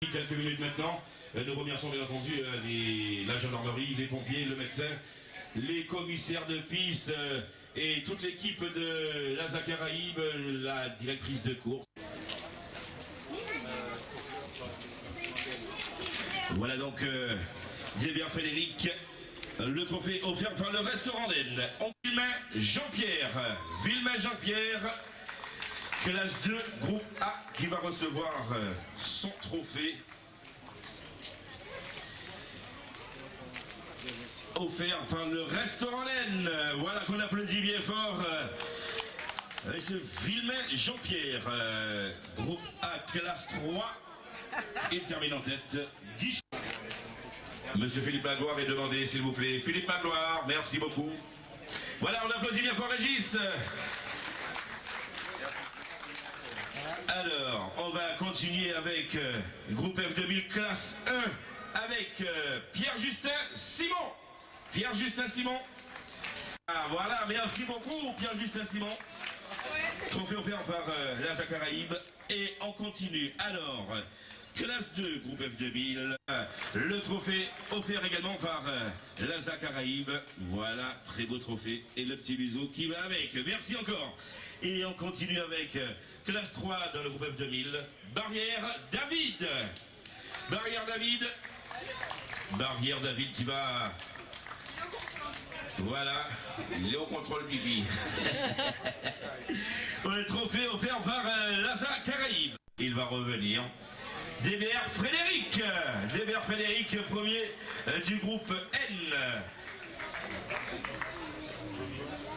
Quelques minutes maintenant, nous remercions bien entendu la gendarmerie, les pompiers, le médecin, les commissaires de piste et toute l'équipe de l'ASA Caraïbes, la directrice de course. Voilà donc Débert Frédéric, le trophée offert par le restaurant d'Aisne. Villemain Jean-Pierre, classe 2, groupe A, qui va recevoir son trophée offert par le restaurant d'Aisne. Voilà qu'on applaudit bien fort. C'est Villemain Jean-Pierre, groupe A, classe 3. Il termine en tête. Guichet. Monsieur Philippe Magloire est demandé, s'il vous plaît. Philippe Magloire, merci beaucoup. Voilà, on applaudit bien fort Régis. Alors, on va continuer avec groupe F2000 classe 1 avec Pierre-Justin Simon. Pierre-Justin Simon. Ah voilà, merci beaucoup Pierre-Justin Simon. Trophée offert par l'ASA Caraïbes. Et on continue. Alors, classe 2, groupe F2000. Le trophée offert également par l'ASA Caraïbes. Voilà, très beau trophée. Et le petit bisou qui va avec. Merci encore. Et on continue avec classe 3 dans le groupe F2000. Barrière David. Barrière David qui va... Voilà, il est au contrôle pipi. Le trophée offert par l'ASA Caraïbes. Il va revenir. Débert Frédéric, premier du groupe N.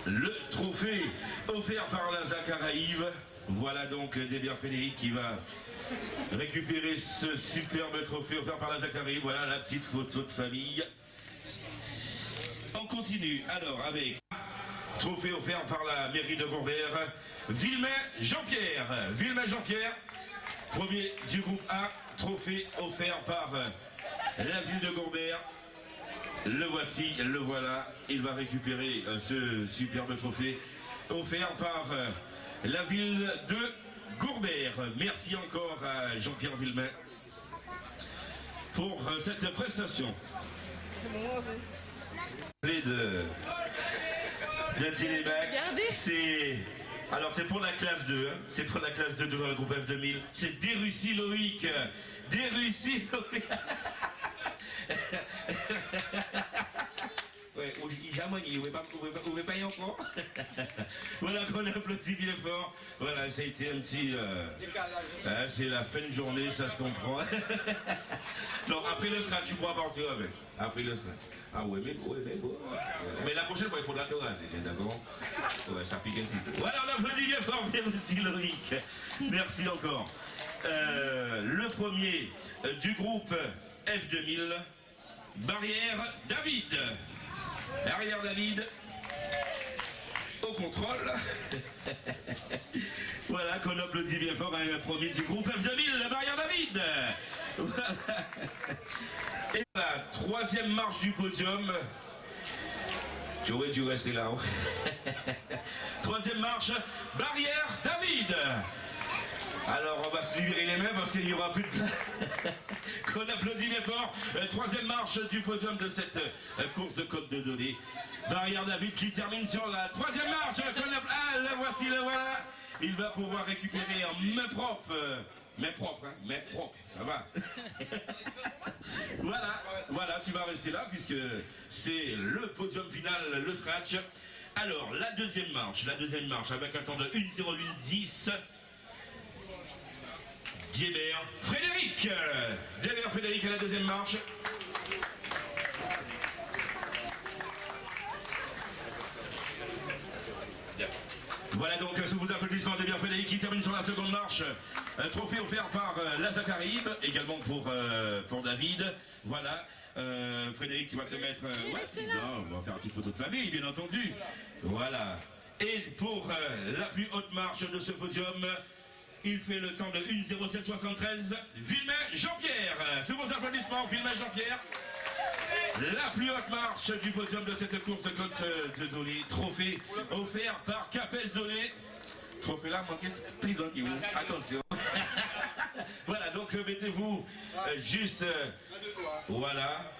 Le trophée offert par l'ASA Caraïbes. Voilà donc Débert Frédéric qui va récupérer ce superbe trophée offert par l'ASA Caraïbes. Voilà la petite photo de famille. On continue alors avec trophée offert par la mairie de Gourbert. Villemain Jean-Pierre, premier du groupe A. Trophée offert par la ville de Gourbert. Le voici, le voilà. Il va récupérer ce superbe trophée offert par la ville de Gourbert. Merci encore à Jean-Pierre Villemain pour cette prestation. De Télémac, alors c'est pour la classe 2, hein. C'est pour la classe 2 dans le groupe F2000, c'est Desrussi Loïc. Ouais, vous pouvez pas y encore. Voilà qu'on applaudit bien fort. Voilà, ça a été un petit... c'est la fin de journée, ça se comprend. Non, après le scratch, tu pourras partir avec. Après le scratch. Ah ouais, mais bon. Mais la prochaine fois, il faudra te raser, d'accord? Ouais, ça pique un petit peu. Voilà, on applaudit bien fort, merci Loïc. Merci encore. Le premier du groupe F2000, Barrière David. Au contrôle. Voilà qu'on applaudit bien fort un premier du groupe F2000, la Barrière David. Voilà. Et la troisième marche du podium. Tu aurais dû rester là. Troisième marche, Barrière David. Alors on va se libérer les mains parce qu'il n'y aura plus de place. Qu'on applaudit bien fort. Troisième marche du podium de cette course de Côte de Dolé. Barrière David qui termine sur la troisième marche. Ah, le voici, le voilà. Il va pouvoir récupérer en main propre. Main propre, ça va. Voilà, tu vas rester là puisque c'est le podium final, le scratch. Alors, la deuxième marche avec un temps de 1:01:10. Débert Frédéric à la deuxième marche. Voilà donc sous vos applaudissements Débert Frédéric qui termine sur la seconde marche. Trophée offert par l'ASA Caraïbes, également pour David. Voilà. Frédéric, tu vas te mettre... on va faire une petite photo de famille, bien entendu. Voilà. Et pour la plus haute marche de ce podium, il fait le temps de 1:07:73. Villemain Jean-Pierre. Sous vos applaudissements, Villemain Jean-Pierre. La plus haute marche du podium de cette course de Côte de Dolé. Trophée offert par Capes Dolé. Trophée là, manqué plus grand qui vous. Attention. Voilà, donc donc mettez-vous juste... voilà.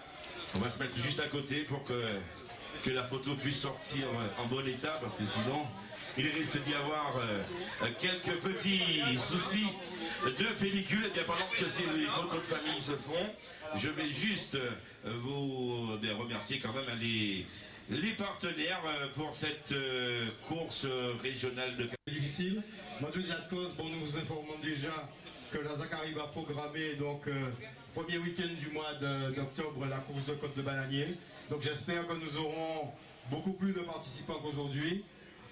On va se mettre juste à côté pour que la photo puisse sortir en bon état, parce que sinon, il risque d'y avoir quelques petits soucis de pellicule. Et bien pendant que ces photos de famille se font, je vais juste vous remercier quand même les partenaires pour cette course régionale de... Difficile. Madou Diatkos, bon, nous vous informons déjà que la Zacaribe a programmé donc premier week-end du mois d'octobre la course de Côte de Bananier. Donc j'espère que nous aurons beaucoup plus de participants qu'aujourd'hui.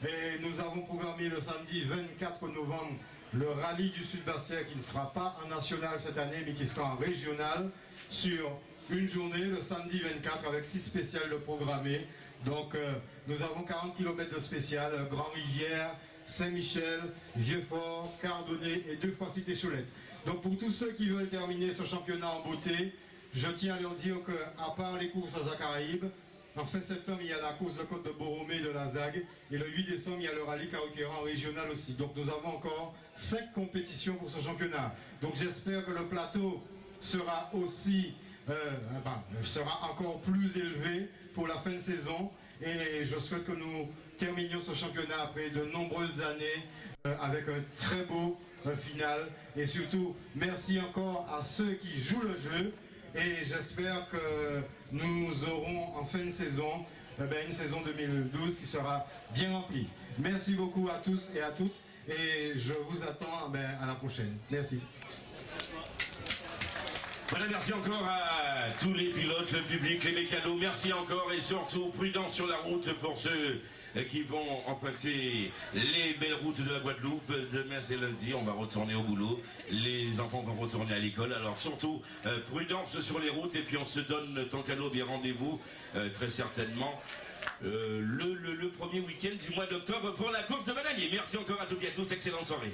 Et nous avons programmé le samedi 24 novembre le rallye du Sud-Bastia qui ne sera pas en national cette année mais qui sera en régional sur une journée, le samedi 24 avec 6 spéciales de programmées. Donc nous avons 40 km de spécial, Grand-Rivière, Saint-Michel, Vieux-Fort, Cardonnet et 2 fois Cité-Choulette. Donc pour tous ceux qui veulent terminer ce championnat en beauté, je tiens à leur dire qu'à part les courses à Zacaraïbe, en fin septembre il y a la course de Côte de Borromée de la ZAG et le 8 décembre il y a le rallye Caruqueran régional aussi. Donc nous avons encore 5 compétitions pour ce championnat. Donc j'espère que le plateau sera aussi sera encore plus élevé pour la fin de saison et je souhaite que nous terminions ce championnat après de nombreuses années avec un très beau final et surtout merci encore à ceux qui jouent le jeu et j'espère que nous aurons en fin de saison une saison 2012 qui sera bien remplie. Merci beaucoup à tous et à toutes et je vous attends à la prochaine. Merci. Voilà, merci encore à tous les pilotes, le public, les mécanos, merci encore et surtout prudence sur la route pour ceux qui vont emprunter les belles routes de la Guadeloupe. Demain c'est lundi, on va retourner au boulot, les enfants vont retourner à l'école, alors surtout prudence sur les routes et puis on se donne tant qu'à nous bien rendez-vous très certainement le premier week-end du mois d'octobre pour la course de Bananier. Merci encore à toutes et à tous, excellente soirée.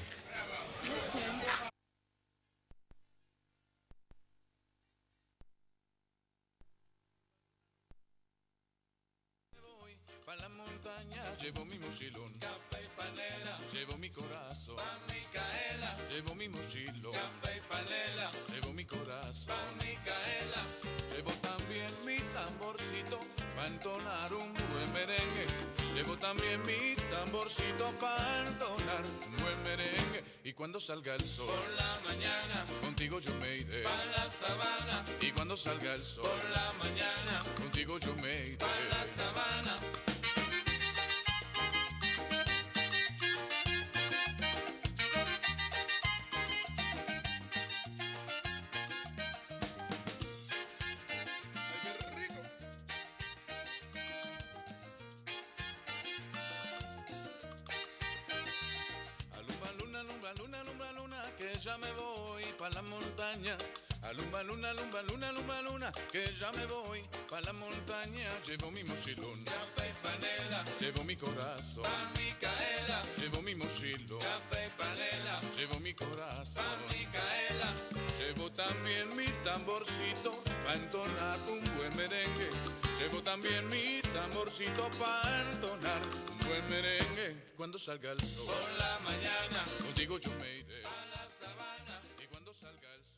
Llevo mi mochilón, café y panela. Llevo mi corazón, pa' Micaela. Llevo mi mochilón, café y panela. Llevo mi corazón, pa' Micaela. Llevo también mi tamborcito, pa' entonar un buen merengue. Llevo también mi tamborcito, pa' entonar un buen merengue. Y cuando salga el sol, por la mañana, contigo yo me iré, pa' la sabana. Y cuando salga el sol, por la mañana, contigo yo me iré, pa' la sabana. Que ya me voy pa' la montaña. Alumba luna, alumba luna, alumba luna, que ya me voy pa' la montaña. Llevo mi mochilón, café y panela. Llevo mi corazón, pa' Micaela. Llevo mi mochilón, café y panela. Llevo mi corazón, pa' Micaela. Llevo también mi tamborcito pa' entonar un buen merengue. Llevo también mi tamborcito pa' entonar un buen merengue. Cuando salga el sol por la mañana, contigo yo me iré a la sabana. Y cuando salga el sol